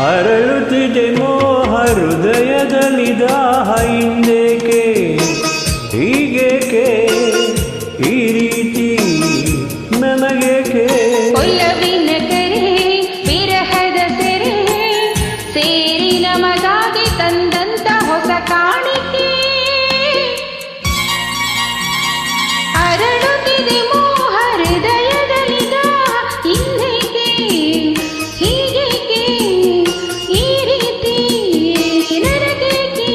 ಅರಳುತ್ತಿದೆ ಮೋಹ ಹೃದಯದಲ್ಲಿ ದಾಹ ಹಿಂದೇಕೆ ಹೀಗೇಕೆ ಈ ರೀತಿ ನನಗೇಕೆ ಒಲವಿನ ಕರೆ ವಿರಹದ ಸೆರೆ ಸೇರಿ ನಮಗಾಗಿ ತಂದಂತ ಹೊಸ ಕಾಣಿಕೆ ಅರಳುತ್ತಿದೆ ಮೋಹ ಹೃದಯದಲ್ಲಿ ದಾಹ ಹಿಂದೇಕೆ ಹೀಗೇಕೆ ಈ ರೀತಿ ನನಗೇಕೆ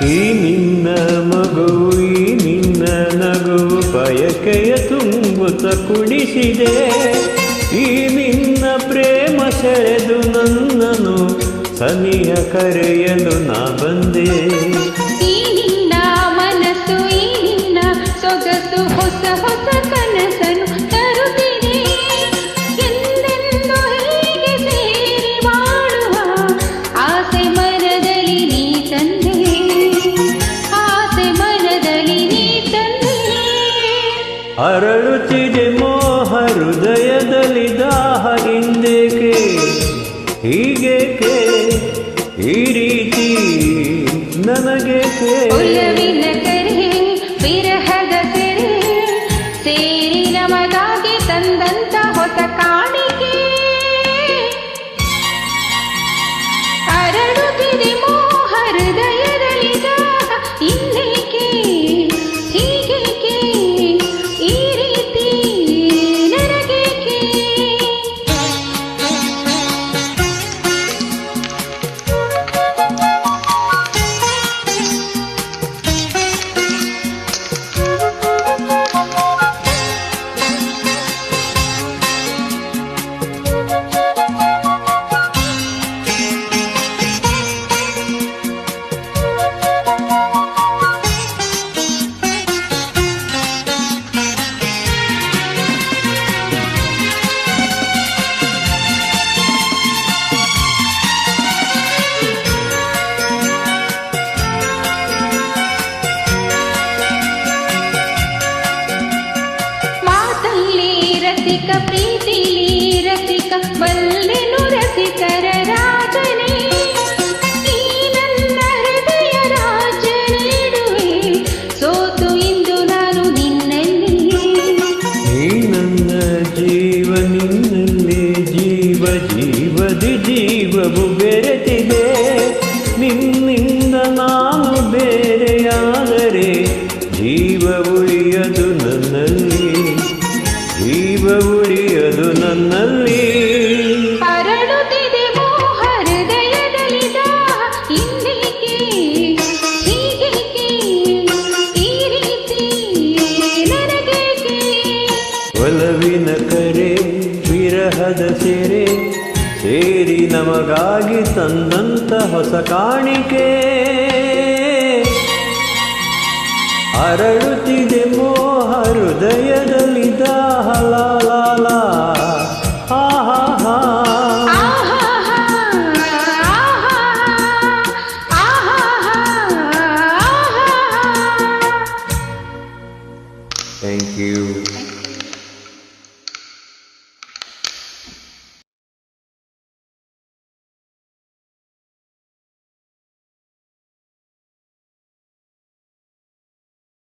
ಈ ನಿನ್ನ ಮಗುವು ಈ ನಿನ್ನ ನಗುವು ಬಯಕೆಯ ತುಂಬುತ್ತ ಕುಡಿಸಿದೆ ಈ ನಿನ್ನ ಪ್ರೇಮ ಸೆಳೆದು ನನ್ನನು ಸನಿಹ ಕರೆಯಲು ನಾ ಬಂದೆ ಈ ನಿನ್ನ ಮನಸ್ಸು ಈ ನಿನ್ನ ಸೊಗಸು ಹೊಸ ಹೊಸ ಕನಸನ್ನು ತರುತ್ತಿದೆ ಎಂದೆಂದು ಹೀಗೆ ಸೇರಿ ಬಾಳುವ ಆಸೆ ಮನದಲ್ಲಿ ನೀ ತಂದೆ ಆಸೆ ಮನದಲ್ಲಿ ನೀ ತಂದೆ ಅರಳುತ್ತಿದೆ ಮೋಹ ಹೃದಯದಲ್ಲಿ ದಾಹ ಹಿಂದೇಕೆ ಹೀಗೇಕೆ ಈ ರೀತಿ ನನಗೇಕೆ ಒಲವಿನ ಕರೆ ವಿರಹದ ಸೆರೆ ಸೇರಿ ನಮಗಾಗಿ ತಂದಂತ ಹೊಸ ಕಾಣಿಕೆ ಅರಳುತ್ತಿದೆ ಮೋಹ ಹೃದಯದಲ್ಲಿ ದಾಹ ಹಿಂದೇಕೆ ಹೀಗೇಕೆ ಈ ರೀತಿ ನನಗೇಕೆ ರಸಿಕ ಪ್ರೀತಿಲಿ ರಸಿಕ ಬಲ್ಲೆನು ರಸಿಕರ ರಾಜನೇ ಈ ನನ್ನ ಹೃದಯ ರಾಜ ನೀಡುವೆ ಸೋತು ಇಂದು ನಾನು ನಿನ್ನಲ್ಲಿ ಈ ನನ್ನ ಜೀವ ನಿನ್ನಲ್ಲಿ ಜೀವ ಜೀವದಿ ಜೀವವು ಬೆರೆತಿದೆ ನಿನ್ನಿಂದ ನಾನು ಬೇರೆಯಾದರೆ ಜೀವ ಉಳಿಯದು ನನ್ನಲ್ಲಿ ಜೀವ ಉಳಿಯದು ನನ್ನಲ್ಲಿ ಅರಳುತ್ತಿದೆ ಮೋಹ ಹೃದಯದಲ್ಲಿ ದಾಹ ಹಿಂದೇಕೆ ಹೀಗೇಕೆ ಈ ರೀತಿ ನನಗೇಕೆ ಒಲವಿನ ಕರೆ ವಿರಹದ ಸೆರೆ ಸೇರಿ ನಮಗಾಗಿ ತಂದಂತ ಹೊಸ ಕಾಣಿಕೆ ಅರಳುತ್ತಿದೆ ಮೋಹ ಹೃದಯದಲ್ಲಿ ದಾಹ ಲಾ ಲಾ ಲಾ ಹಾ ಹಾ ಹಾ Thank you.